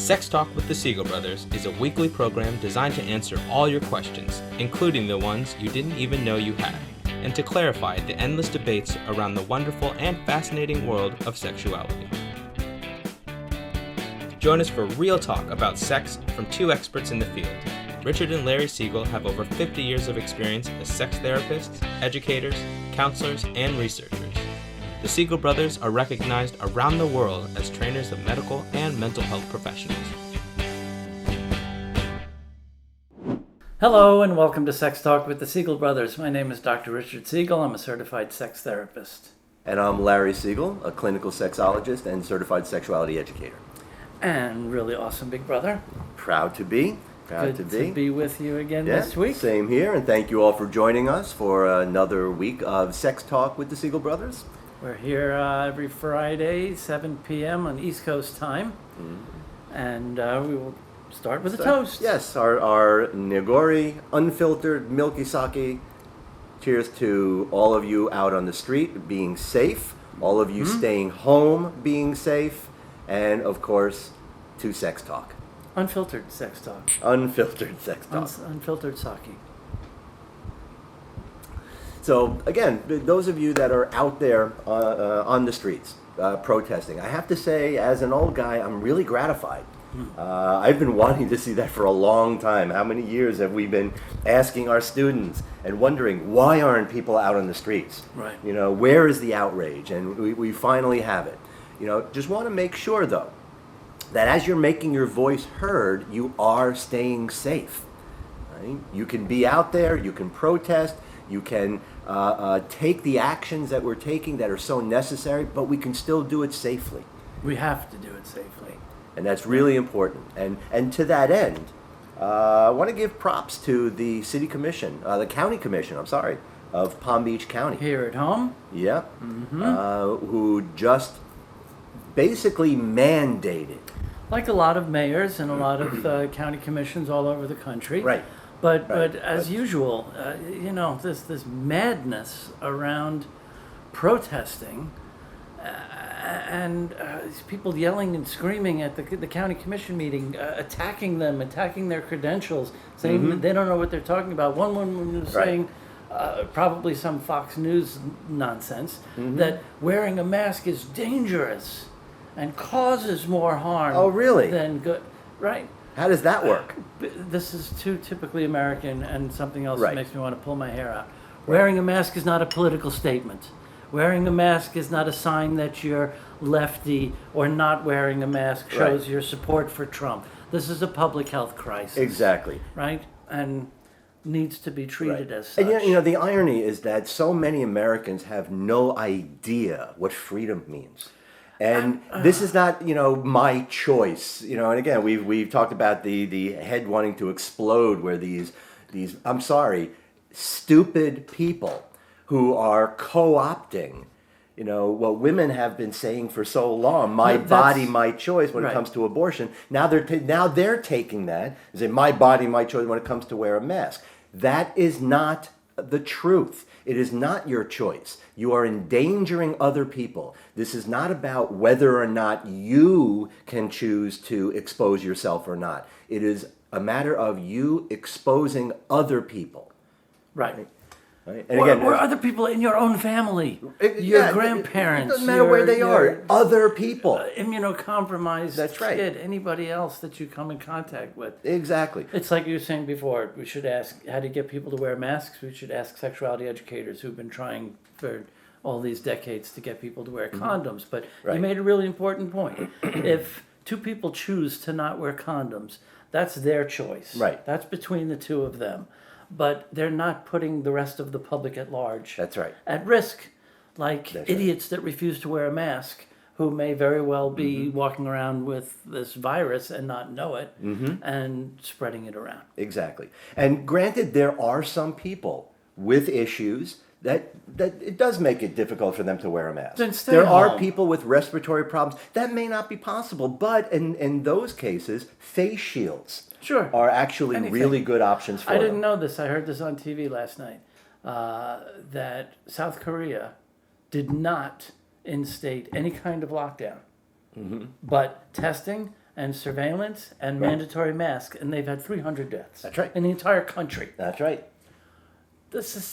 Sex Talk with the Siegel Brothers is a weekly program designed to answer all your questions, including the ones you didn't even know you had, and to clarify the endless debates around the wonderful and fascinating world of sexuality. Join us for real talk about sex from two experts in the field. Richard and Larry Siegel have over 50 years of experience as sex therapists, educators, counselors, and researchers. The Siegel Brothers are recognized around the world as trainers of medical and mental health professionals. Hello and welcome to Sex Talk with the Siegel Brothers. My name is Dr. Richard Siegel. I'm a certified sex therapist. And I'm Larry Siegel, a clinical sexologist and certified sexuality educator. And really awesome big brother. Proud to be. Good to be with you again this week. Same here, and thank you all for joining us for another week of Sex Talk with the Siegel Brothers. We're here every Friday, 7 p.m. on East Coast time. And we will start with a toast. Yes, our Nigori, unfiltered, milky sake. Cheers to all of you out on the street being safe, all of you staying home being safe, and of course, to Sex Talk. Unfiltered sex talk. Unfiltered sex talk. Unfiltered sake. So again, those of you that are out there on the streets protesting, I have to say, as an old guy, I'm really gratified. I've been wanting to see that for a long time. How many years have we been asking our students and wondering, why aren't people out on the streets? Right. You know, where is the outrage? And we finally have it. You know, just want to make sure, though, that as you're making your voice heard, you are staying safe. Right? You can be out there, you can protest, you can take the actions that we're taking that are so necessary, but we can still do it safely. We have to do it safely. And that's really important. And to that end, I want to give props to the city commission, the county commission, of Palm Beach County. Here at home? Yeah. Who just basically mandated. Like a lot of mayors and a lot of county commissions all over the country. Right. But as usual, you know, this madness around protesting and people yelling and screaming at the county commission meeting, attacking them, attacking their credentials, saying they don't know what they're talking about. One woman was saying, probably some Fox News nonsense, that wearing a mask is dangerous and causes more harm than good. Right? How does that work? This is too typically American and something else Right. that makes me want to pull my hair out. Wearing a mask is not a political statement. Wearing a mask is not a sign that you're lefty, or not wearing a mask shows your support for Trump. This is a public health crisis. Exactly. Right? And needs to be treated as such. And you know, the irony is that so many Americans have no idea what freedom means. And this is not, you know, my choice. You know, and again, we've talked about the head wanting to explode, where these I'm sorry, stupid people who are co-opting, you know, what women have been saying for so long, my body, my choice when it comes to abortion. Now they're taking that and saying, my body, my choice when it comes to wear a mask. That is not the truth. It is not your choice. You are endangering other people. This is not about whether or not you can choose to expose yourself or not. It is a matter of you exposing other people. Right. Right? And again, or other people in your own family, your grandparents. It doesn't matter where they are. Other people. Immunocompromised kid, anybody else that you come in contact with. Exactly. It's like you were saying before, we should ask how to get people to wear masks. We should ask sexuality educators who've been trying for all these decades to get people to wear condoms. But you made a really important point. If two people choose to not wear condoms, that's their choice. Right. That's between the two of them. But they're not putting the rest of the public at large at risk, like idiots that refuse to wear a mask, who may very well be walking around with this virus and not know it and spreading it around. Exactly. And granted, there are some people with issues that it does make it difficult for them to wear a mask. Then stay there home. are people with respiratory problems. That may not be possible, but in those cases, face shields are actually really good options for them. I didn't know this. I heard this on TV last night, that South Korea did not instate any kind of lockdown. But testing and surveillance and mandatory masks, and they've had 300 deaths. That's right. In the entire country. That's right. This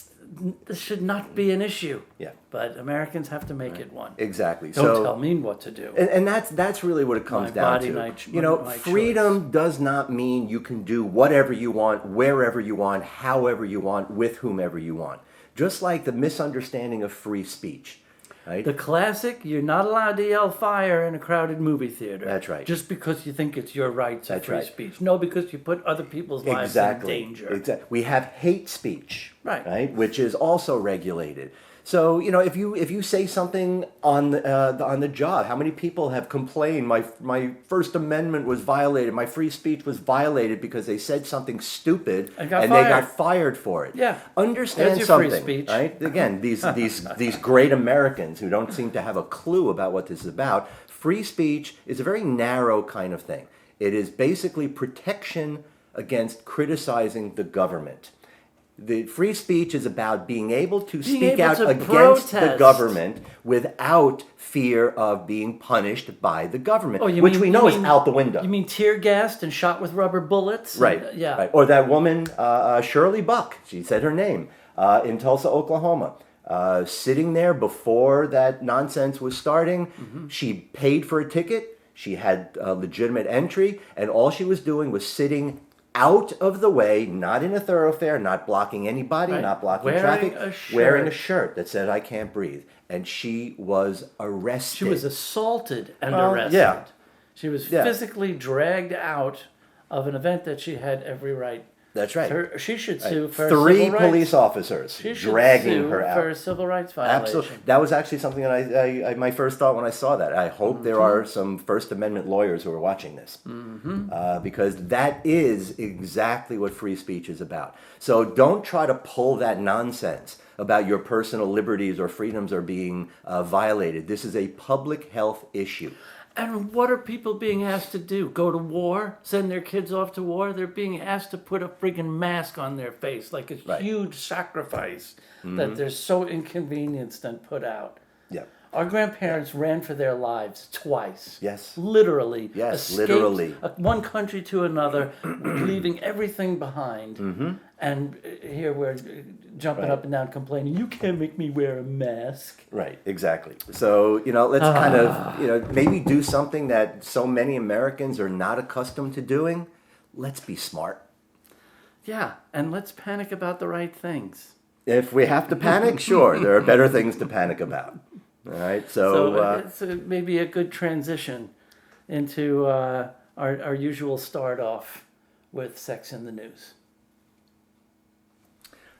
should not be an issue. Yeah. But Americans have to make it one. Exactly. Don't tell me what to do. And that's really what it comes down to. My Freedom choice. does not mean you can do whatever you want, wherever you want, however you want, with whomever you want. Just like the misunderstanding of free speech. Right? The classic, you're not allowed to yell fire in a crowded movie theater. That's right. Just because you think it's your right to That's free right. speech. No, because you put other people's lives in danger. Exactly. We have hate speech, Right. Which is also regulated. So if you say something on the job, how many people have complained? My First Amendment was violated. My free speech was violated because they said something stupid and they got fired for it. Yeah, understand there's your free something, speech. right? Again, these great Americans who don't seem to have a clue about what this is about. Free speech is a very narrow kind of thing. It is basically protection against criticizing the government. The free speech is about being able to speak out against the government without fear of being punished by the government, which we know is out the window. You mean tear gassed and shot with rubber bullets? Right. Yeah. Right. Or that woman, Shirley Buck, she said her name, in Tulsa, Oklahoma. Sitting there before that nonsense was starting, she paid for a ticket, she had a legitimate entry, and all she was doing was sitting out of the way, not in a thoroughfare, not blocking anybody, not blocking traffic, wearing a shirt that said, "I can't breathe." And she was arrested. She was assaulted and arrested. Yeah. She was physically dragged out of an event that she had every right. That's right. She should sue for three civil rights. police officers dragging her out for a civil rights violation. Absolutely. That was actually something that I my first thought when I saw that. I hope there are some First Amendment lawyers who are watching this, because that is exactly what free speech is about. So don't try to pull that nonsense about your personal liberties or freedoms are being violated. This is a public health issue. And what are people being asked to do? Go to war? Send their kids off to war? They're being asked to put a friggin' mask on their face, like a huge sacrifice that they're so inconvenienced and put out. Yeah. Our grandparents ran for their lives twice. Yes. Literally. Yes, escaped literally. One country to another, leaving everything behind. And here we're jumping up and down complaining, you can't make me wear a mask. Right, exactly. So, let's kind of, maybe do something that so many Americans are not accustomed to doing. Let's be smart. Yeah, and let's panic about the right things. If we have to panic, sure, there are better things to panic about. All right, so it's maybe a good transition into our usual start off with sex in the news.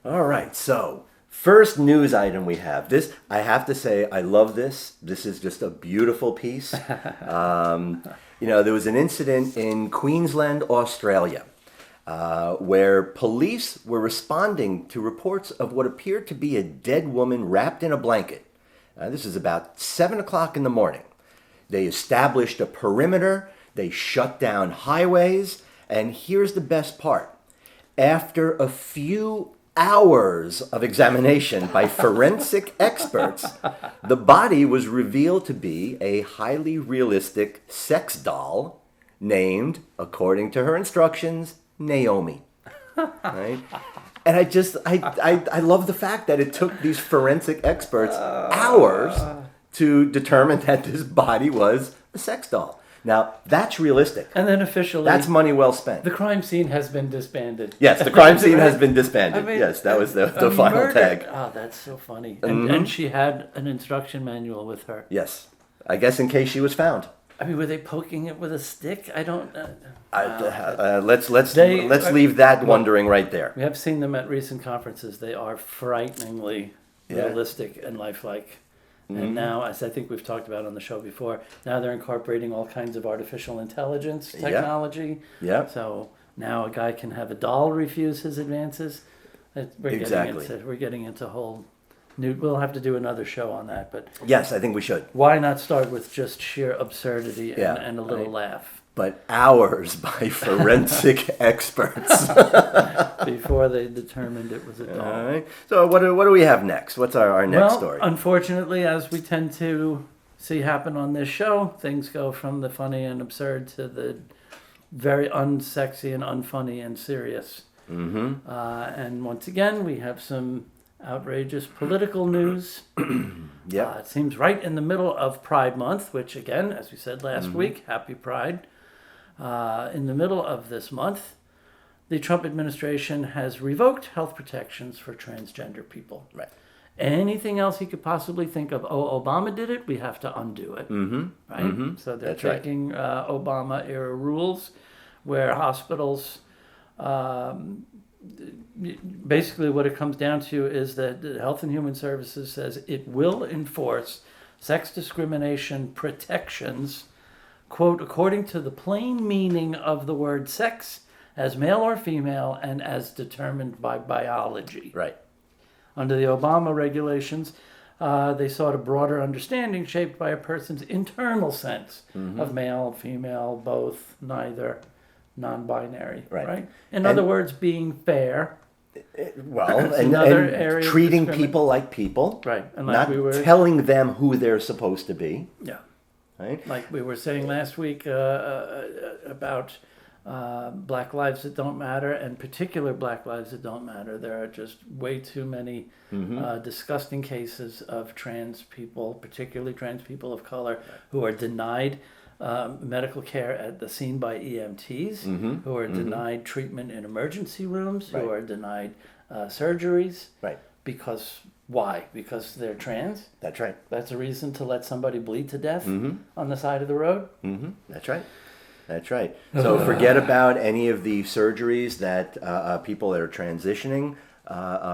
All right, so first news item we have. This, I have to say, I love this. This is just a beautiful piece. There was an incident in Queensland, Australia, where police were responding to reports of what appeared to be a dead woman wrapped in a blanket. This is about 7 o'clock in the morning. They established a perimeter. They shut down highways. And here's the best part. After a few hours of examination by forensic experts, the body was revealed to be a highly realistic sex doll named, according to her instructions, Naomi. Right? And I love the fact that it took these forensic experts hours to determine that this body was a sex doll. Now, that's realistic. And then officially, that's money well spent. The crime scene has been disbanded. Yes, the crime scene has been disbanded. I mean, yes, that was the final murder. tag. Oh, that's so funny. And she had an instruction manual with her. Yes. I guess in case she was found. I mean, were they poking it with a stick? I don't. Let's leave that wondering right there. We have seen them at recent conferences. They are frighteningly realistic and lifelike. And now, as I think we've talked about on the show before, now they're incorporating all kinds of artificial intelligence technology. Yeah. So now a guy can have a doll refuse his advances. We're getting into whole new. We'll have to do another show on that, but yes, I think we should. Why not start with just sheer absurdity and a little laugh? But hours by forensic experts before they determined it was a doll. All right. So what do we have next? What's our next story? Unfortunately, as we tend to see happen on this show. Things go from the funny and absurd to the very unsexy and unfunny and serious. Mm-hmm. And once again, we have some outrageous political news. Yep. It seems right in the middle of Pride Month, which again, as we said last week, happy Pride. In the middle of this month, the Trump administration has revoked health protections for transgender people. Right. Anything else he could possibly think of, Obama did it, we have to undo it. Mm-hmm. Right? Mm-hmm. So they're That's right. taking Obama-era rules where hospitals, basically what it comes down to is that the Health and Human Services says it will enforce sex discrimination protections, quote, according to the plain meaning of the word sex as male or female and as determined by biology. Right. Under the Obama regulations, they sought a broader understanding shaped by a person's internal sense of male, female, both, neither, non-binary. Right. In other words, being fair. Well, another and area of treating people like people. Right. And like not we were, telling them who they're supposed to be. yeah. Right. Like we were saying last week about Black lives that don't matter, and particular Black lives that don't matter. There are just way too many disgusting cases of trans people, particularly trans people of color, who are denied medical care at the scene by EMTs, who are denied treatment in emergency rooms, who are denied surgeries. Right. Because why? Because they're trans? That's right. That's a reason to let somebody bleed to death on the side of the road? Mm-hmm. That's right. That's right. So forget about any of the surgeries that people that are transitioning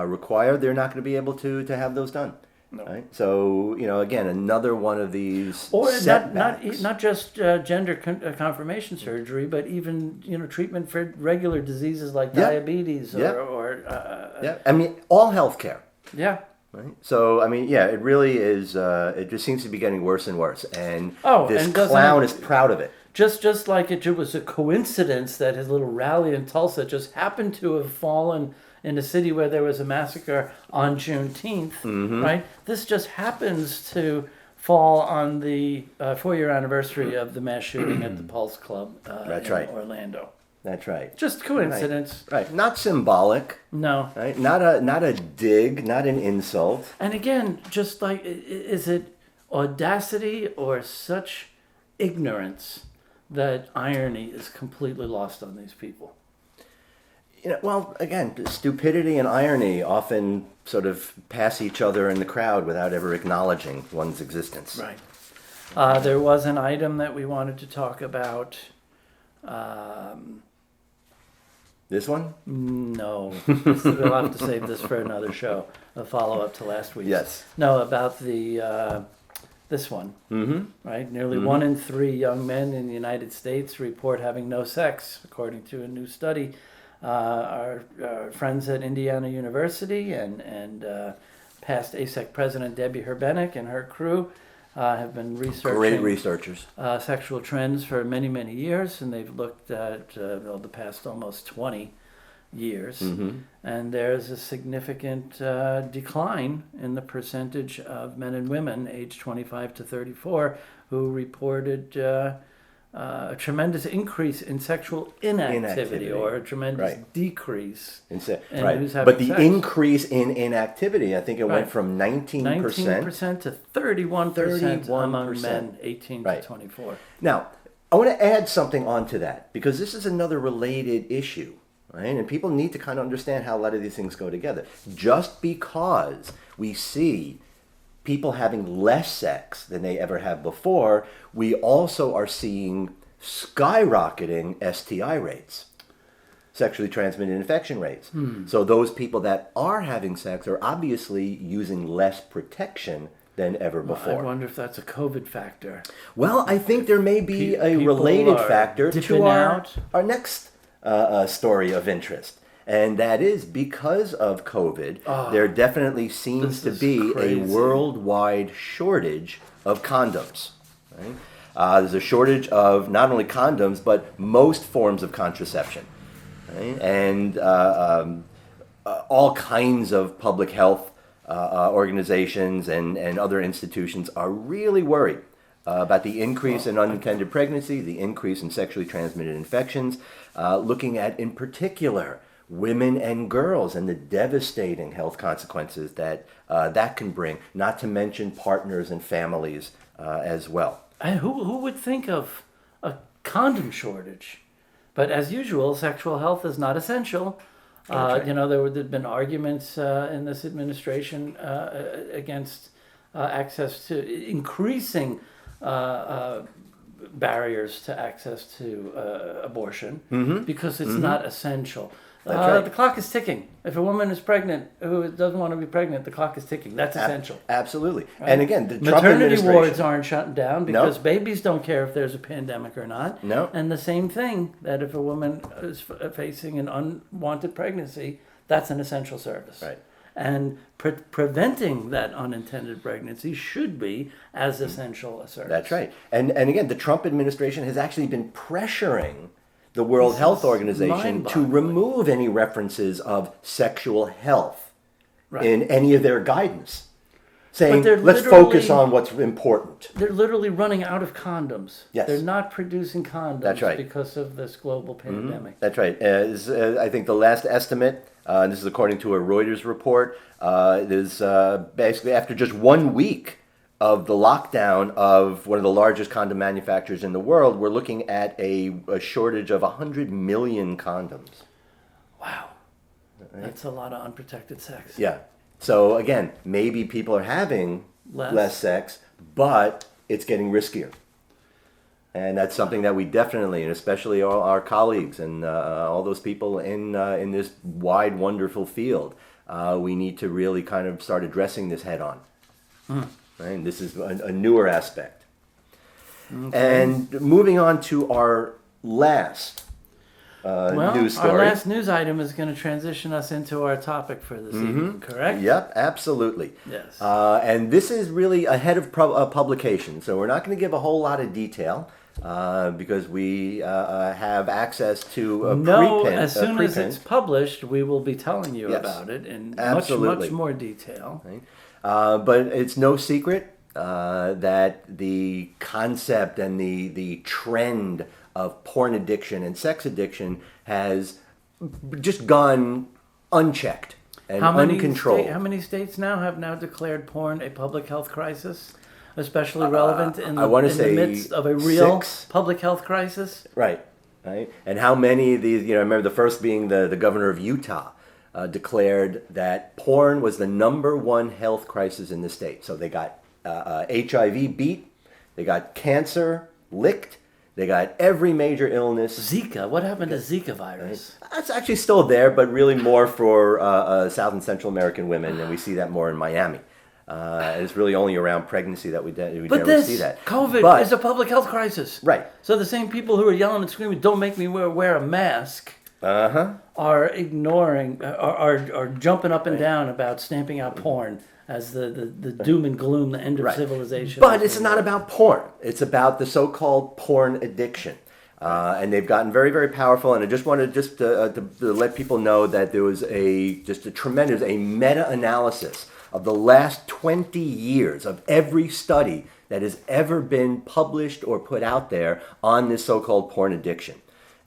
require. They're not going to be able to have those done. No. Right? So, again, another one of these or setbacks. not just gender confirmation surgery, but even treatment for regular diseases like diabetes or I mean, all healthcare. Yeah. Right. So, I mean, it really is. It just seems to be getting worse and worse, and this and clown is proud of it. Just like it was a coincidence that his little rally in Tulsa just happened to have fallen in a city where there was a massacre on Juneteenth, right? This just happens to fall on the 4-year anniversary of the mass shooting at the Pulse Club in Orlando. That's right. Just coincidence. Right. Not symbolic. No. Right. Not a dig, not an insult. And again, just like, is it audacity or such ignorance that irony is completely lost on these people? Well, again, stupidity and irony often sort of pass each other in the crowd without ever acknowledging one's existence. Right. There was an item that we wanted to talk about. This one? No. We'll have to save this for another show, a follow-up to last week's. Yes. No, about the this one. Right? Nearly 1 in 3 young men in the United States report having no sex, according to a new study. Our friends at Indiana University and past ASEC president Debbie Herbenek and her crew have been researching Great researchers. Sexual trends for many, many years, and they've looked at the past almost 20 years. And there's a significant decline in the percentage of men and women aged 25 to 34 who reported a tremendous increase in sexual inactivity. Or a tremendous decrease in who's having But the sex. increase in inactivity, I think it went from 19% 19% to 31% among men 18 to 24. Now, I want to add something onto that, because this is another related issue, right? And people need to kind of understand how a lot of these things go together. Just because we see people having less sex than they ever have before, we also are seeing skyrocketing STI rates, sexually transmitted infection rates. So those people that are having sex are obviously using less protection than ever before. I wonder if that's a COVID factor. Well, I think there may be a related factor to our next story of interest. And that is because of COVID, there definitely seems to be a worldwide shortage of condoms. Right? There's a shortage of not only condoms, but most forms of contraception. Right? And all kinds of public health organizations and other institutions are really worried about the increase in unintended pregnancy, the increase in sexually transmitted infections, looking at, in particular, women and girls and the devastating health consequences that that can bring, not to mention partners and families as well. And who would think of a condom shortage? But as usual, sexual health is not essential. Right. There'd been arguments in this administration against access to increasing barriers to access to abortion because it's not essential. Right. The clock is ticking. If a woman is pregnant who doesn't want to be pregnant, the clock is ticking. That's essential. Absolutely. Right? And again, the Trump maternity administration, wards aren't shut down because No. babies don't care if there's a pandemic or not. No. And the same thing, that if a woman is facing an unwanted pregnancy, that's an essential service. Right. And preventing that unintended pregnancy should be as essential a service. That's right. And again, the Trump administration has actually been pressuring the World Health Organization to remove any references of sexual health in any of their guidance, saying, let's focus on what's important. They're literally running out of condoms. Yes. They're not producing condoms That's right. because of this global pandemic. That's right. I think the last estimate, this is according to a Reuters report, is basically after just 1 week of the lockdown of one of the largest condom manufacturers in the world, we're looking at a shortage of 100 million condoms. Wow. Right. That's a lot of unprotected sex. Yeah. So again, maybe people are having less sex, but it's getting riskier. And that's something that we definitely, and especially all our colleagues and all those people in this wide, wonderful field, we need to really kind of start addressing this head on. Right? And this is a newer aspect. Okay. And moving on to our last news story. Our last news item is going to transition us into our topic for this evening, correct? Yep, absolutely. Yes. And this is really ahead of publication, so we're not going to give a whole lot of detail because we have access to a preprint. As soon as it's published, we will be telling you about it in much more detail. Right. But it's no secret that the concept and the trend of porn addiction and sex addiction has just gone unchecked and uncontrolled. How many states have now declared porn a public health crisis? Especially relevant in the midst of a real 6 public health crisis? Right. And how many of these, I remember the first being the governor of Utah, declared that porn was the #1 health crisis in the state. So they got HIV beat, they got cancer licked, they got every major illness. Zika. What happened to Zika virus? Right. That's actually still there, but really more for South and Central American women, and we see that more in Miami. It's really only around pregnancy that we generally see that. COVID is a public health crisis. Right. So the same people who are yelling and screaming, "Don't make me wear a mask," are ignoring, are jumping up and down about stamping out porn as the doom and gloom, the end of civilization. But it's not about porn. It's about the so-called porn addiction. And they've gotten very, very powerful. And I just wanted to let people know that there was a tremendous meta-analysis of the last 20 years of every study that has ever been published or put out there on this so-called porn addiction.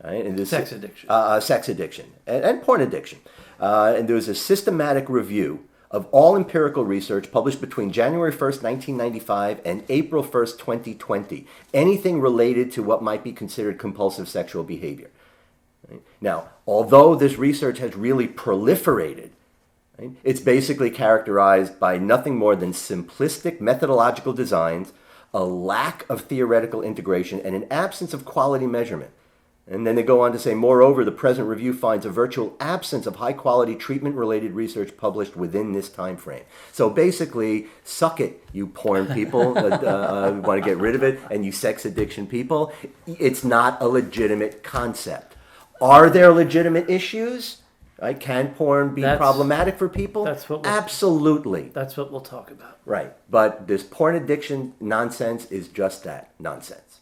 Right? And this, sex addiction. Sex addiction and porn addiction. And there was a systematic review of all empirical research published between January 1st, 1995 and April 1st, 2020. Anything related to what might be considered compulsive sexual behavior. Right? Now, although this research has really proliferated, right, it's basically characterized by nothing more than simplistic methodological designs, a lack of theoretical integration, and an absence of quality measurement. And then they go on to say, moreover, the present review finds a virtual absence of high-quality treatment-related research published within this time frame. So basically, suck it, you porn people who want to get rid of it, and you sex addiction people. It's not a legitimate concept. Are there legitimate issues? Right? Can porn be problematic for people? Absolutely. That's what we'll talk about. Right. But this porn addiction nonsense is just that, nonsense.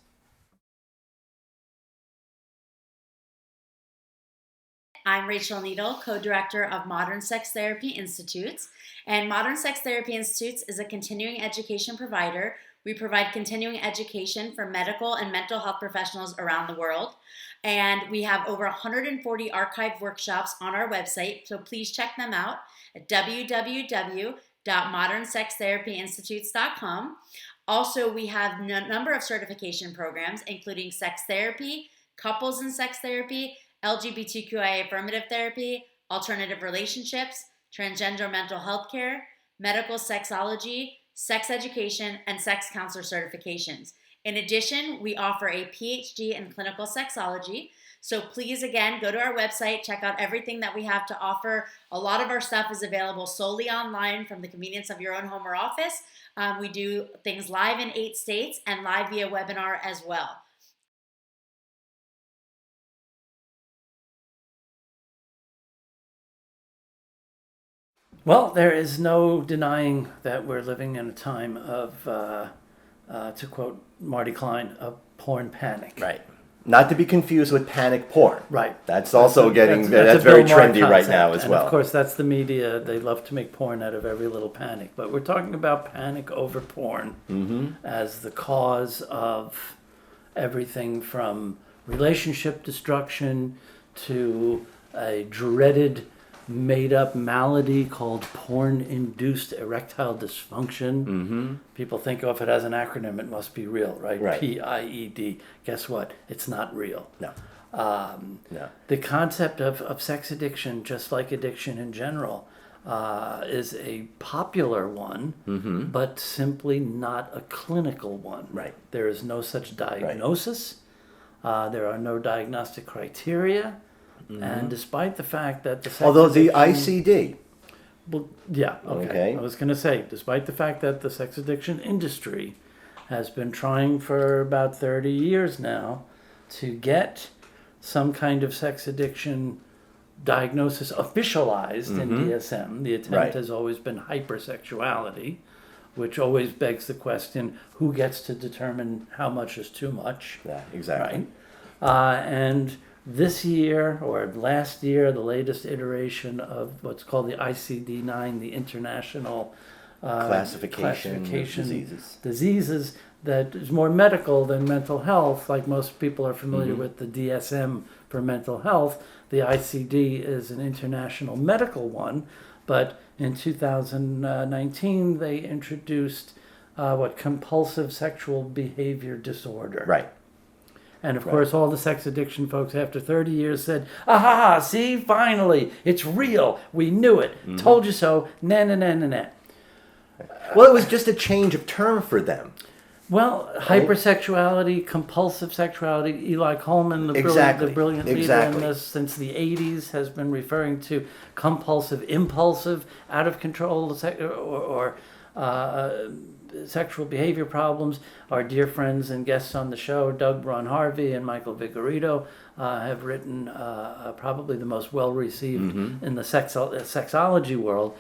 I'm Rachel Needle, co-director of Modern Sex Therapy Institutes. And Modern Sex Therapy Institutes is a continuing education provider We provide continuing education for medical and mental health professionals around the world. And we have over 140 archived workshops on our website, so please check them out at www.modernsextherapyinstitutes.com. Also, we have a number of certification programs, including sex therapy, couples in sex therapy, LGBTQIA affirmative therapy, alternative relationships, transgender mental health care, medical sexology, sex education, and sex counselor certifications. In addition, we offer a PhD in clinical sexology. So please, again, go to our website, check out everything that we have to offer. A lot of our stuff is available solely online from the convenience of your own home or office. We do things live in 8 states and live via webinar as well. Well, there is no denying that we're living in a time of, to quote Marty Klein, a porn panic. Right. Not to be confused with panic porn. Right. That's also that's very Bill Maher trendy right concept. now as And well. of course, that's the media. They love to make porn out of every little panic. But we're talking about panic over porn as the cause of everything from relationship destruction to a dreaded made-up malady called porn-induced erectile dysfunction. People think of it as an acronym. It must be real, right? Right. PIED. Guess what? It's not real. No. No. The concept of sex addiction, just like addiction in general, is a popular one, but simply not a clinical one. Right. There is no such diagnosis. There are no diagnostic criteria. And despite the fact that the sex Although the addiction, ICD. well, yeah, okay. I was going to say, despite the fact that the sex addiction industry has been trying for about 30 years now to get some kind of sex addiction diagnosis officialized in DSM, the attempt has always been hypersexuality, which always begs the question, who gets to determine how much is too much? Yeah, exactly. Right? And this year, or last year, the latest iteration of what's called the ICD-9, the International Classification diseases that is more medical than mental health. Like most people are familiar with the DSM for mental health, the ICD is an international medical one, but in 2019 they introduced compulsive sexual behavior disorder. Right. And of course, all the sex addiction folks after 30 years said, aha, see, finally, it's real. We knew it. Told you so. Nah, nah, nah, nah, nah. Well, it was just a change of term for them. Well, hypersexuality, compulsive sexuality, Eli Coleman, the brilliant leader in this since the 80s, has been referring to compulsive, impulsive, out of control, or sexual behavior problems. Our dear friends and guests on the show, Doug Braun Harvey and Michael Vigorito, have written probably the most well-received in the sexology world,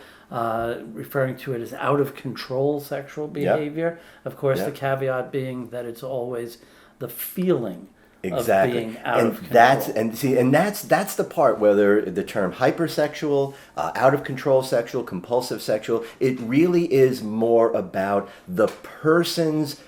referring to it as out-of-control sexual behavior. Of course, the caveat being that it's always the feeling of being out of control. That's the part where the term hypersexual, out of control sexual, compulsive sexual, it really is more about the person's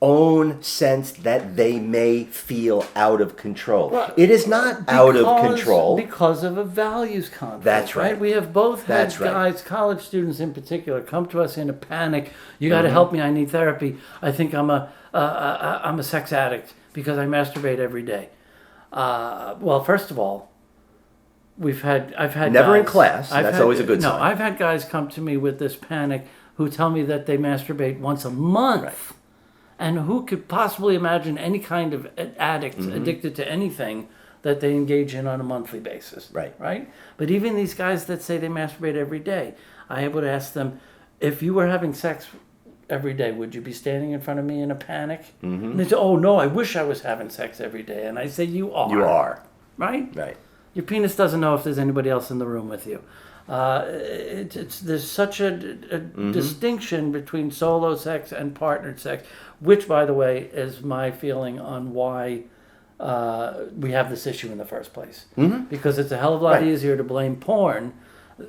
own sense that they may feel out of control. Well, it is not out of control. Because of a values conflict. That's right. We have both had guys, college students in particular, come to us in a panic. You got to help me. I need therapy. I think I'm a sex addict because I masturbate every day. Well, first of all, I've had never guys, in class. That's always a good sign. No, I've had guys come to me with this panic who tell me that they masturbate once a month. Right. And who could possibly imagine any kind of addict addicted to anything that they engage in on a monthly basis? Right? But even these guys that say they masturbate every day, I would ask them, if you were having sex every day, would you be standing in front of me in a panic? And they say, oh no, I wish I was having sex every day. And I say, you are. You are. Right? Right. Your penis doesn't know if there's anybody else in the room with you. There's such a distinction between solo sex and partnered sex, which, by the way, is my feeling on why we have this issue in the first place. Because it's a hell of a lot easier to blame porn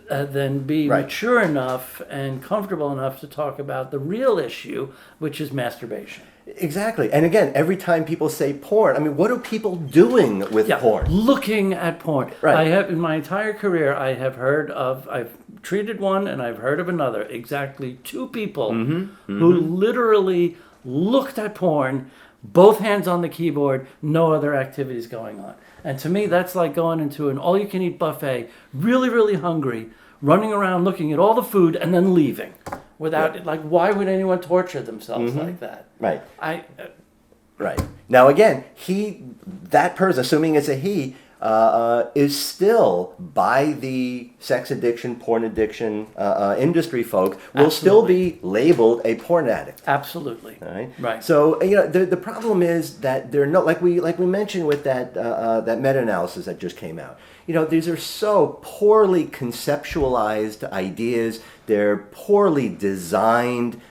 than be mature enough and comfortable enough to talk about the real issue, which is masturbation. Exactly. And again, every time people say porn, I mean, what are people doing with porn? Looking at porn. Right. I have, in my entire career, I've treated one and I've heard of another. Exactly 2 people who literally looked at porn, both hands on the keyboard, no other activities going on. And to me, that's like going into an all-you-can-eat buffet, really, really hungry, running around looking at all the food and then leaving. Without, like, why would anyone torture themselves like that? Right. Right. Now, again, that person, assuming it's a he, is still, by the sex addiction, porn addiction industry folk, will still be labeled a porn addict. Absolutely. All right. Right. So the problem is that they're not, like we mentioned with that meta-analysis that just came out. These are so poorly conceptualized ideas. They're poorly designed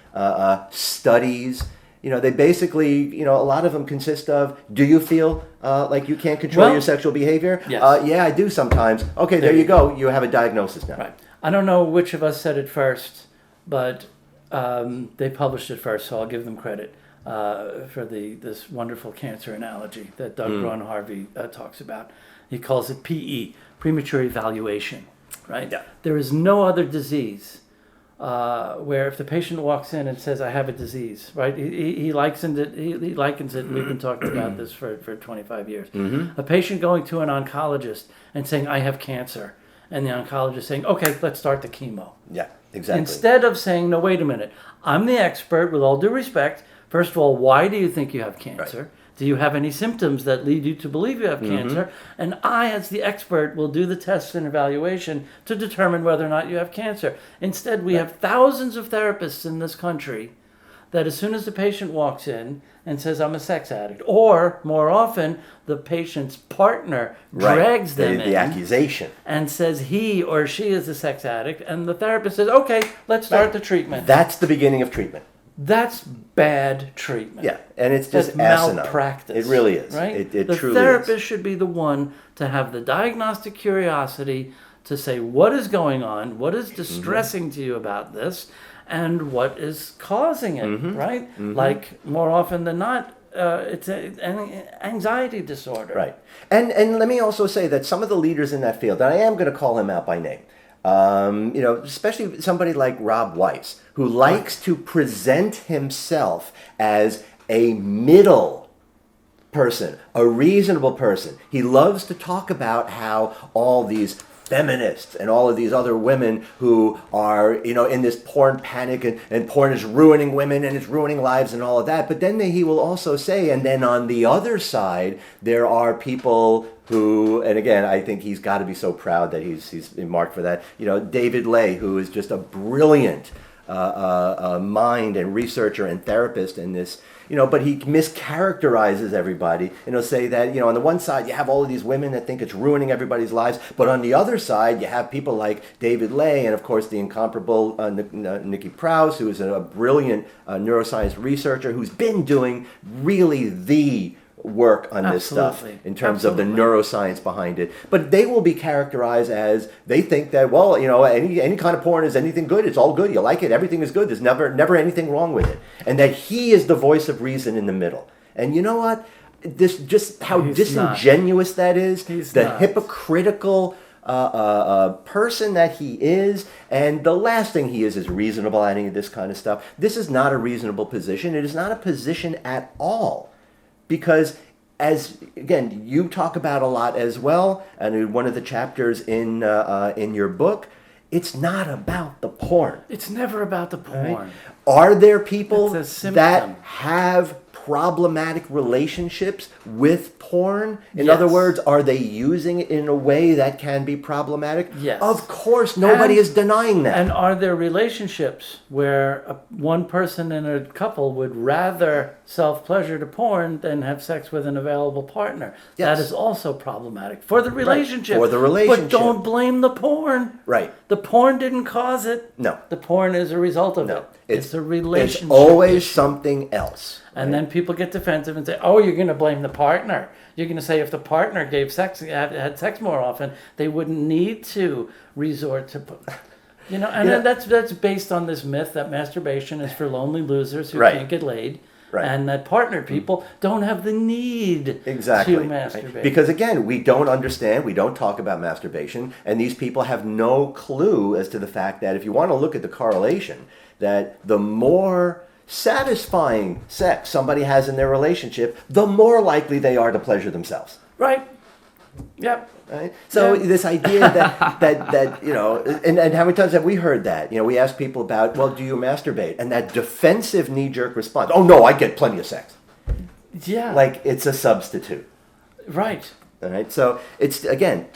studies. They basically, a lot of them consist of, do you feel like you can't control your sexual behavior? Yes. Yeah, I do sometimes. Okay, there you go. You have a diagnosis now. Right. I don't know which of us said it first, but they published it first, so I'll give them credit for this wonderful cancer analogy that Doug Braun Harvey talks about. He calls it PE, premature evaluation, right? Yeah. There is no other disease where if the patient walks in and says, I have a disease, right? He likens it, and we've been talking about this for 25 years. A patient going to an oncologist and saying, I have cancer, and the oncologist saying, okay, let's start the chemo. Yeah, exactly. Instead of saying, no, wait a minute, I'm the expert, with all due respect. First of all, why do you think you have cancer? Right. Do you have any symptoms that lead you to believe you have cancer? And I, as the expert, will do the tests and evaluation to determine whether or not you have cancer. Instead, we have thousands of therapists in this country that as soon as the patient walks in and says, I'm a sex addict, or more often, the patient's partner drags them in. The accusation. And says he or she is a sex addict, and the therapist says, okay, let's start the treatment. That's the beginning of treatment. That's bad treatment. Yeah, and it's just asinine. Malpractice. It really is. Right? It the truly therapist is. should be the one to have the diagnostic curiosity to say what is going on, what is distressing to you about this, and what is causing it, right? Like, more often than not, it's an anxiety disorder. Right. And let me also say that some of the leaders in that field, and I am going to call him out by name, especially somebody like Rob Weiss, who likes to present himself as a middle person, a reasonable person. He loves to talk about how all these feminists and all of these other women who are, in this porn panic and porn is ruining women and it's ruining lives and all of that. But then he will also say, and then on the other side, there are people who, and again, I think he's got to be so proud that he's marked for that. David Ley, who is just a brilliant mind and researcher and therapist in this, but he mischaracterizes everybody, and he'll say that, on the one side you have all of these women that think it's ruining everybody's lives, but on the other side you have people like David Ley and of course the incomparable Nikki Prause, who is a brilliant neuroscience researcher who's been doing really the work on this stuff in terms of the neuroscience behind it. But they will be characterized as, they think that, well, any kind of porn is anything good. It's all good. You like it. Everything is good. There's never anything wrong with it. And that he is the voice of reason in the middle. And you know what? This just how disingenuous that is. The hypocritical person that he is, and the last thing he is reasonable at any of this kind of stuff. This is not a reasonable position. It is not a position at all. Because, as again, you talk about a lot as well, and in one of the chapters in your book, it's not about the porn. It's never about the porn. Right? Are there people that have problematic relationships with porn? In other words, are they using it in a way that can be problematic? Yes. Of course, nobody is denying that. And are there relationships where one person in a couple would rather self-pleasure to porn than have sex with an available partner? Yes. That is also problematic for the relationship. For the relationship. But don't blame the porn. Right. The porn didn't cause it. No. The porn is a result of it. It's a relationship. It's always something else. And then people get defensive and say, "Oh, you're going to blame the partner. You're going to say if the partner had sex more often, they wouldn't need to resort to." And then that's based on this myth that masturbation is for lonely losers who can't get laid. Right. And that partnered people don't have the need to masturbate. Right. Because again, we don't understand, we don't talk about masturbation, and these people have no clue as to the fact that if you want to look at the correlation, that the more satisfying sex somebody has in their relationship, the more likely they are to pleasure themselves. Right. Yep. Right? So this idea that and how many times have we heard that? We ask people about, well, do you masturbate? And that defensive knee-jerk response, oh no, I get plenty of sex. Yeah. Like it's a substitute. Right. All right. So it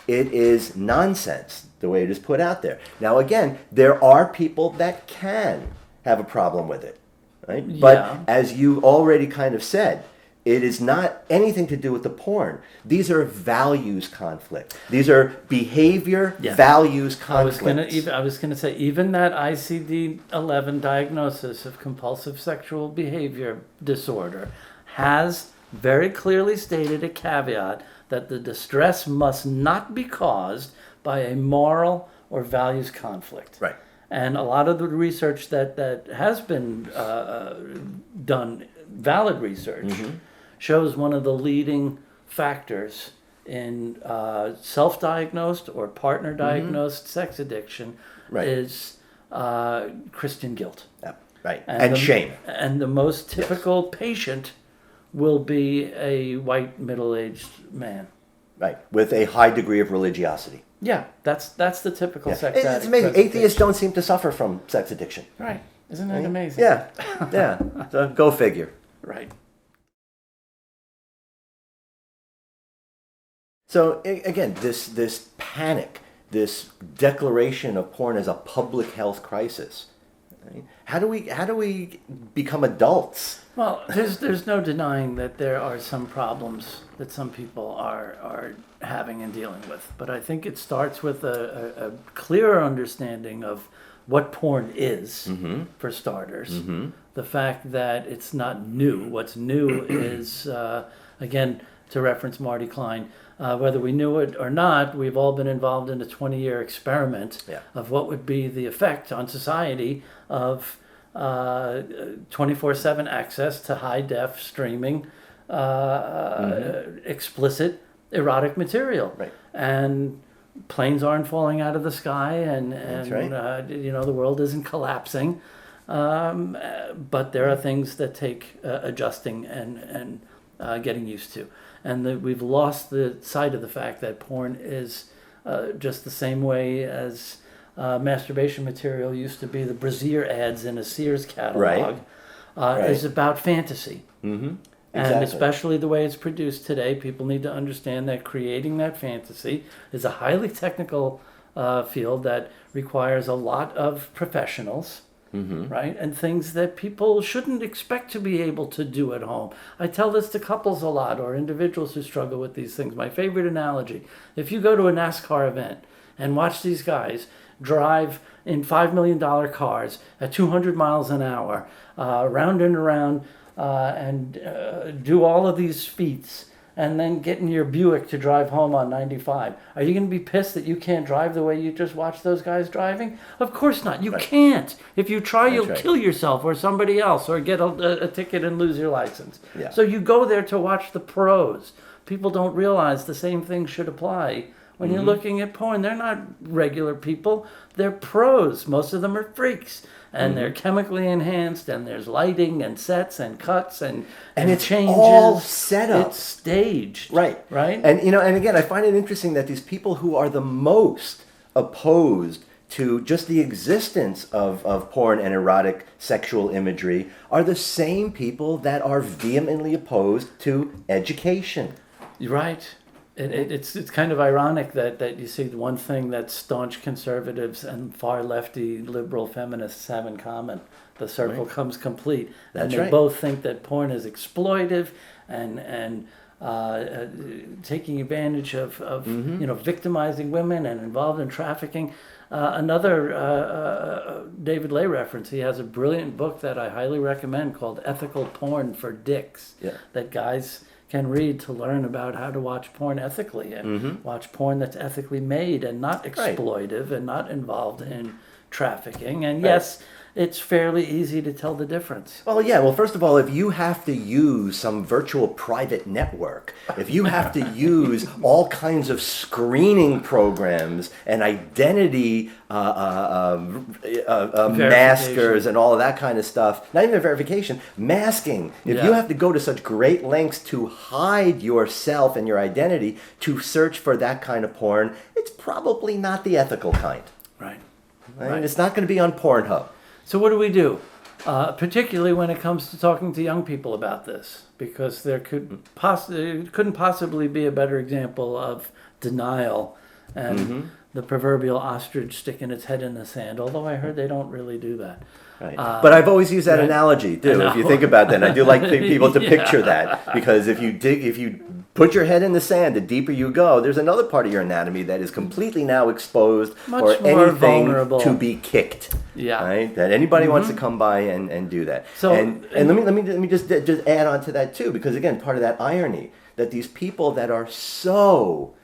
is nonsense the way it is put out there. Now again, there are people that can have a problem with it. Right? But as you already kind of said, it is not anything to do with the porn. These are values conflict. These are behavior values conflicts. I was gonna say even that ICD-11 diagnosis of compulsive sexual behavior disorder has very clearly stated a caveat that the distress must not be caused by a moral or values conflict. Right. And a lot of the research that has been done, valid research, shows one of the leading factors in self-diagnosed or partner-diagnosed sex addiction is Christian guilt. Right. And shame. And the most typical patient will be a white middle-aged man. Right. With a high degree of religiosity. Yeah, that's the typical sex addict. It's amazing. Atheists don't seem to suffer from sex addiction. Right. Isn't that amazing? Yeah. Yeah. So go figure. Right. So again, this panic, this declaration of porn as a public health crisis. Right? How do we become adults? Well, there's no denying that there are some problems that some people are having and dealing with, but I think it starts with a clearer understanding of what porn is, for starters. The fact that it's not new. What's new is, again, to reference Marty Klein, whether we knew it or not, we've all been involved in a 20-year experiment of what would be the effect on society of 24/7 access to high-def streaming, explicit erotic material. Right. And planes aren't falling out of the sky, and the world isn't collapsing. But there are things that take adjusting and getting used to. And we've lost the sight of the fact that porn is just the same way as masturbation material used to be the brassiere ads in a Sears catalog. Is about fantasy. Exactly. And especially the way it's produced today, people need to understand that creating that fantasy is a highly technical field that requires a lot of professionals. Right? And things that people shouldn't expect to be able to do at home. I tell this to couples a lot, or individuals who struggle with these things. My favorite analogy, if you go to a NASCAR event and watch these guys drive in $5 million cars at 200 miles an hour, round and around, and do all of these feats, and then get in your Buick to drive home on 95. Are you going to be pissed that you can't drive the way you just watched those guys driving? Of course not. You can't. If you try, you'll kill yourself or somebody else, or get a ticket and lose your license. Yeah. So you go there to watch the pros. People don't realize the same thing should apply. When you're looking at porn, they're not regular people. They're pros. Most of them are freaks. And they're chemically enhanced, and there's lighting and sets and cuts and it's changes. all set up. It's staged. Right. Right? And and again, I find it interesting that these people who are the most opposed to just the existence of porn and erotic sexual imagery are the same people that are vehemently opposed to education. Right. It's kind of ironic that you see the one thing that staunch conservatives and far lefty liberal feminists have in common. The circle comes complete. That's and they both think that porn is exploitive and taking advantage of victimizing women and involved in trafficking. Another David Lay reference, he has a brilliant book that I highly recommend called Ethical Porn for Dicks, that guys can read to learn about how to watch porn ethically and watch porn that's ethically made and not exploitive and not involved in trafficking. And yes, it's fairly easy to tell the difference. Well, yeah. Well, first of all, if you have to use some virtual private network, if you have to use all kinds of screening programs and identity maskers and all of that kind of stuff, not even verification, masking. If you have to go to such great lengths to hide yourself and your identity to search for that kind of porn, it's probably not the ethical kind. Right. Right? It's not going to be on Pornhub. So what do we do? Particularly when it comes to talking to young people about this, because there couldn't possibly be a better example of denial and the proverbial ostrich sticking its head in the sand, although I heard they don't really do that. Right. But I've always used that analogy too. If you think about that, I do like people to picture that, because if you put your head in the sand, the deeper you go, there's another part of your anatomy that is completely now exposed for anything vulnerable to be kicked. Yeah. Right. That anybody wants to come by and do that. So and let me just add on to that too, because again, part of that irony that these people that are so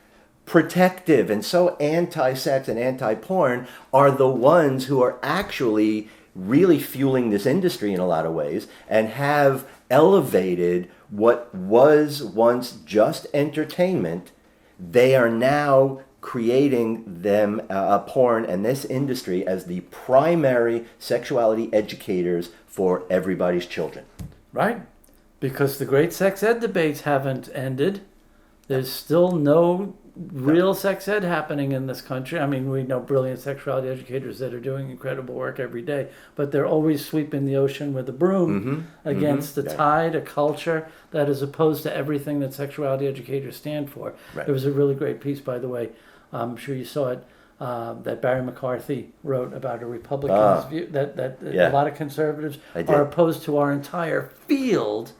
protective and so anti-sex and anti-porn are the ones who are actually really fueling this industry in a lot of ways and have elevated what was once just entertainment. They are now creating them porn and this industry as the primary sexuality educators for everybody's children. Right. Because the great sex ed debates haven't ended. There's still no real sex ed happening in this country. I mean, we know brilliant sexuality educators that are doing incredible work every day, but they're always sweeping the ocean with a broom against the tide, a culture that is opposed to everything that sexuality educators stand for. Right. There was a really great piece, by the way, I'm sure you saw it, that Barry McCarthy wrote about a Republican's view that a lot of conservatives are opposed to our entire field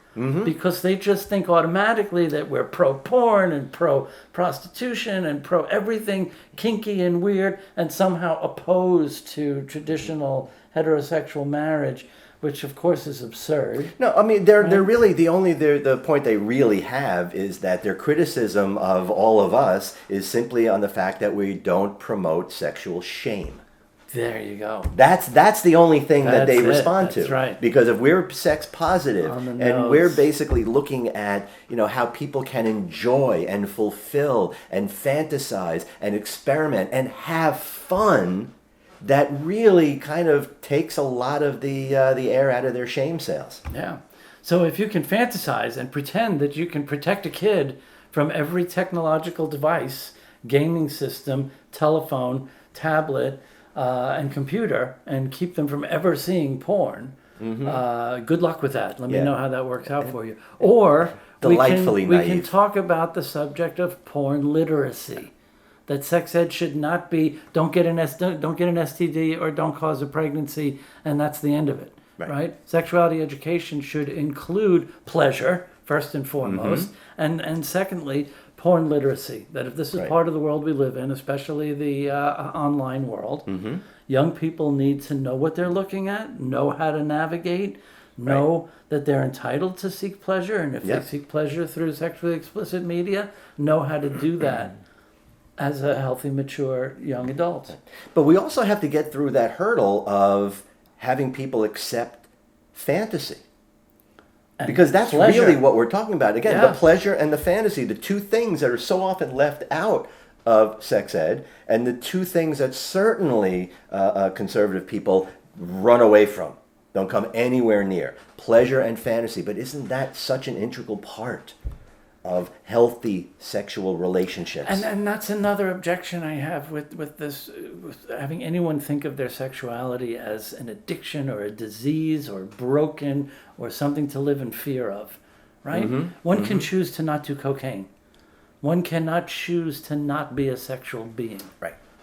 because they just think automatically that we're pro-porn and pro-prostitution and pro-everything kinky and weird and somehow opposed to traditional heterosexual marriage, which of course is absurd. No, I mean, they're really the point they really have is that their criticism of all of us is simply on the fact that we don't promote sexual shame. There you go. That's the only thing that they respond to. That's right. Because if we're sex positive and we're basically looking at, how people can enjoy and fulfill and fantasize and experiment and have fun, that really kind of takes a lot of the air out of their shame sails. Yeah. So if you can fantasize and pretend that you can protect a kid from every technological device, gaming system, telephone, tablet, and computer, and keep them from ever seeing porn, good luck with that. Let me know how that works out for you. Or we can talk about the subject of porn literacy. That sex ed should not be don't get an STD or don't cause a pregnancy, and that's the end of it. Right? Sexuality education should include pleasure first and foremost, and secondly, porn literacy. That if this is part of the world we live in, especially the online world, young people need to know what they're looking at, know how to navigate, know that they're entitled to seek pleasure, and if they seek pleasure through sexually explicit media, know how to do that as a healthy, mature young adult. But we also have to get through that hurdle of having people accept fantasy. Because that's really what we're talking about. Again, the pleasure and the fantasy, the two things that are so often left out of sex ed, and the two things that certainly conservative people run away from, don't come anywhere near. Pleasure and fantasy. But isn't that such an integral part of healthy sexual relationships? And that's another objection I have with this, with having anyone think of their sexuality as an addiction or a disease or broken or something to live in fear of, right? One can choose to not do cocaine. One cannot choose to not be a sexual being.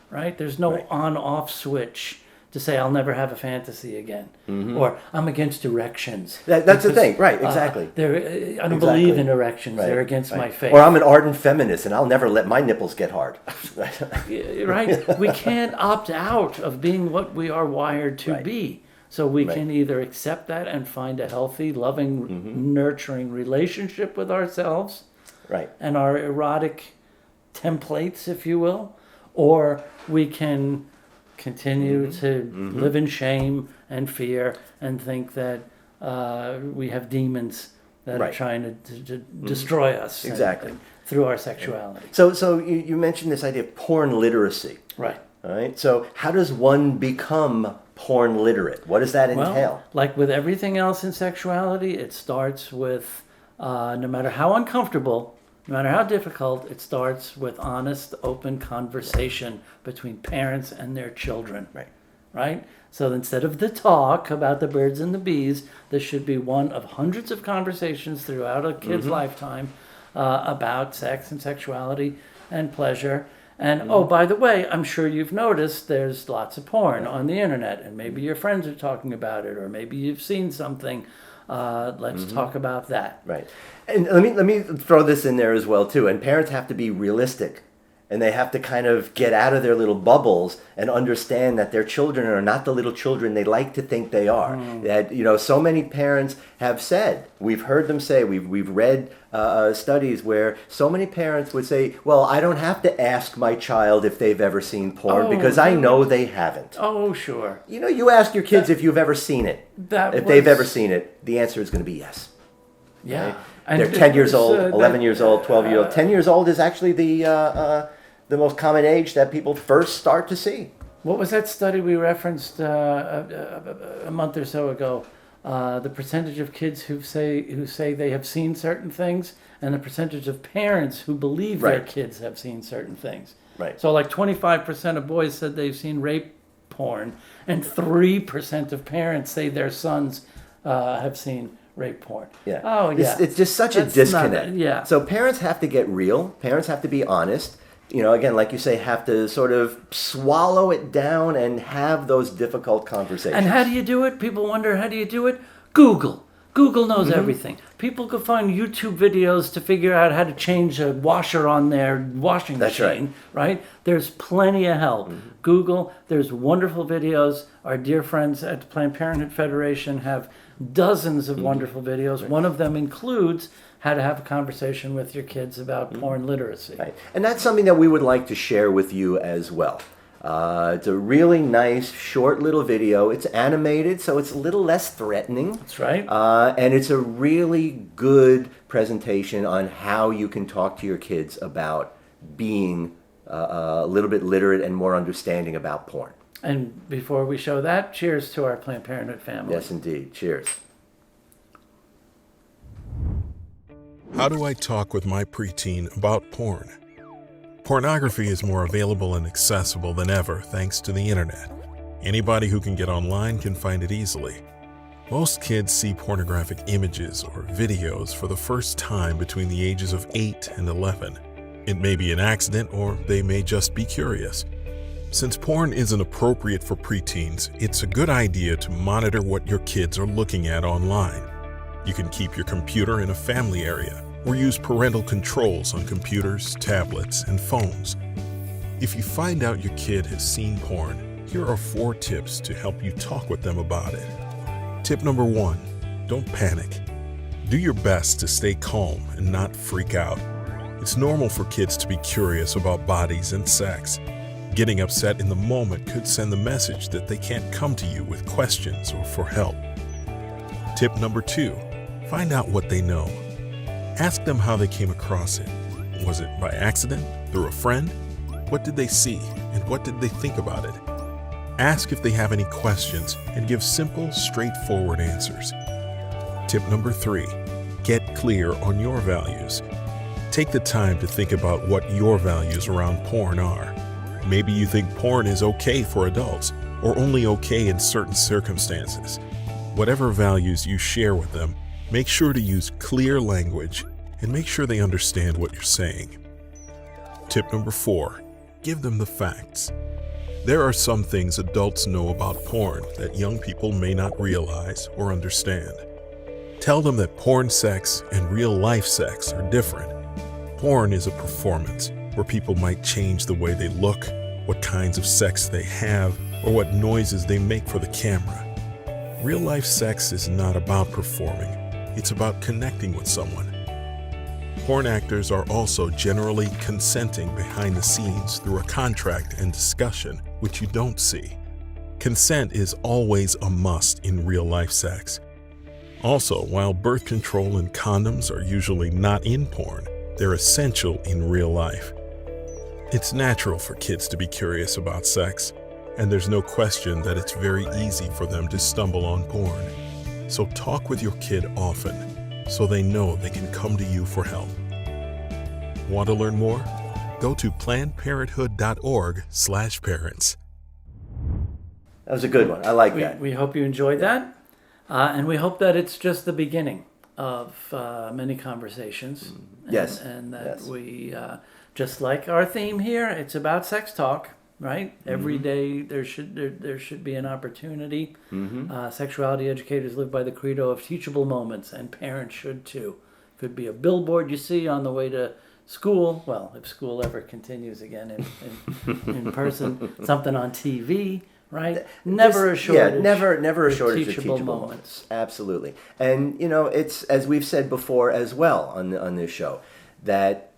Right? There's no on-off switch to say I'll never have a fantasy again, or I'm against erections. That's the thing, right? Exactly. I don't believe in erections. Right, They're against my faith. Or I'm an ardent feminist, and I'll never let my nipples get hard. Right? We can't opt out of being what we are wired to be. So we can either accept that and find a healthy, loving, nurturing relationship with ourselves, and our erotic templates, if you will, or we can continue to live in shame and fear and think that we have demons that are trying to destroy us through our sexuality. So you mentioned this idea of porn literacy. Right. All right. So how does one become porn literate? What does that entail? Well, like with everything else in sexuality, it starts with, no matter how uncomfortable, no matter how difficult, it starts with honest, open conversation between parents and their children. Right? So instead of the talk about the birds and the bees, this should be one of hundreds of conversations throughout a kid's lifetime about sex and sexuality and pleasure. And, oh, by the way, I'm sure you've noticed there's lots of porn on the internet, and maybe your friends are talking about it, or maybe you've seen something. Let's talk about that. Right. And let me throw this in there as well, too. And parents have to be realistic. And they have to kind of get out of their little bubbles and understand that their children are not the little children they like to think they are. That, so many parents have said, we've heard them say, we've read studies where so many parents would say, well, I don't have to ask my child if they've ever seen porn because I know they haven't. Oh, sure. You ask your kids if you've ever seen it. If they've ever seen it, the answer is going to be yes. Yeah. Right? And they're 10 years old, 11 years old, 12 years old. 10 years old is actually the most common age that people first start to see. What was that study we referenced a month or so ago? The percentage of kids who say they have seen certain things, and the percentage of parents who believe their kids have seen certain things. Right. So like 25% of boys said they've seen rape porn, and 3% of parents say their sons have seen rape porn. Yeah. Oh, yeah. It's just such a disconnect. So parents have to get real. Parents have to be honest. Again, like you say, have to sort of swallow it down and have those difficult conversations. And how do you do it? People wonder, how do you do it? Google. Google knows everything. People could find YouTube videos to figure out how to change a washer on their washing machine, right? There's plenty of help. Google, there's wonderful videos. Our dear friends at the Planned Parenthood Federation have dozens of wonderful videos. One of them includes how to have a conversation with your kids about porn literacy. Right. And that's something that we would like to share with you as well. It's a really nice, short little video. It's animated, so it's a little less threatening. That's right. And it's a really good presentation on how you can talk to your kids about being a little bit literate and more understanding about porn. And before we show that, cheers to our Planned Parenthood family. Yes, indeed. Cheers. How do I talk with my preteen about porn? Pornography is more available and accessible than ever thanks to the internet. Anybody who can get online can find it easily. Most kids see pornographic images or videos for the first time between the ages of 8 and 11. It may be an accident or they may just be curious. Since porn isn't appropriate for preteens, it's a good idea to monitor what your kids are looking at online. You can keep your computer in a family area or use parental controls on computers, tablets, and phones. If you find out your kid has seen porn, here are 4 tips to help you talk with them about it. Tip number 1, don't panic. Do your best to stay calm and not freak out. It's normal for kids to be curious about bodies and sex. Getting upset in the moment could send the message that they can't come to you with questions or for help. Tip number 2, find out what they know. Ask them how they came across it. Was it by accident? Through a friend? What did they see? And what did they think about it? Ask if they have any questions and give simple, straightforward answers. Tip number 3, get clear on your values. Take the time to think about what your values around porn are. Maybe you think porn is okay for adults or only okay in certain circumstances. Whatever values you share with them, make sure to use clear language and make sure they understand what you're saying. Tip number 4, give them the facts. There are some things adults know about porn that young people may not realize or understand. Tell them that porn sex and real-life sex are different. Porn is a performance where people might change the way they look, what kinds of sex they have, or what noises they make for the camera. Real-life sex is not about performing. It's about connecting with someone. Porn actors are also generally consenting behind the scenes through a contract and discussion, which you don't see. Consent is always a must in real-life sex. Also, while birth control and condoms are usually not in porn, they're essential in real life. It's natural for kids to be curious about sex, and there's no question that it's very easy for them to stumble on porn. So talk with your kid often, so they know they can come to you for help. Want to learn more? Go to PlannedParenthood.org/parents. That was a good one. I like that. We hope you enjoyed that, and we hope that it's just the beginning of many conversations. Yes. And that Yes. we, just like our theme here, it's about sex talk, right? Every day there should be an opportunity. Sexuality educators live by the credo of teachable moments, and parents should too. Could be a billboard you see on the way to school. Well, if school ever continues again in person, something on TV. Right, never a shortage. Never a shortage of teachable teachable moments. moments. Absolutely, and it's as we've said before as well on this show, that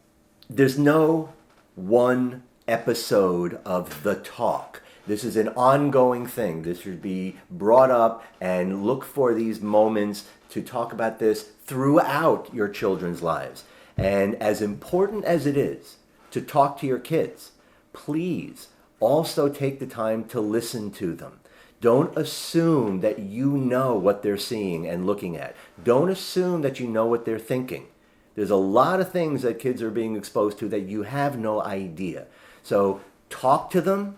there's no one episode of the talk. This is an ongoing thing. This should be brought up, and look for these moments to talk about this throughout your children's lives. And as important as it is to talk to your kids, please also take the time to listen to them. Don't assume that you know what they're seeing and looking at. Don't assume that you know what they're thinking. There's a lot of things that kids are being exposed to that you have no idea. So talk to them,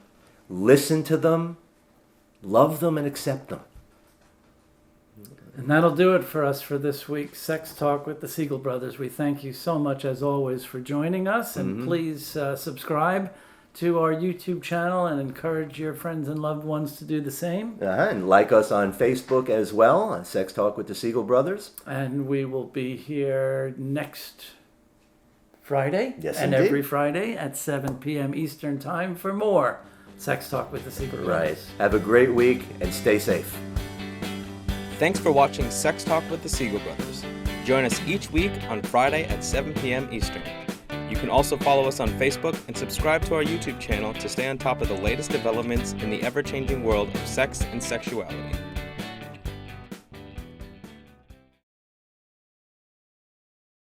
listen to them, love them, and accept them. And that'll do it for us for this week's Sex Talk with the Siegel Brothers. We thank you so much, as always, for joining us. And please subscribe to our YouTube channel and encourage your friends and loved ones to do the same. And like us on Facebook as well, on Sex Talk with the Siegel Brothers. And we will be here next Friday. Yes, and indeed. every Friday at 7 p.m. Eastern Time for more Sex Talk with the Siegel Right. Brothers. Have a great week and stay safe. Thanks for watching Sex Talk with the Siegel Brothers. Join us each week on Friday at 7 p.m. Eastern. You can also follow us on Facebook and subscribe to our YouTube channel to stay on top of the latest developments in the ever-changing world of sex and sexuality.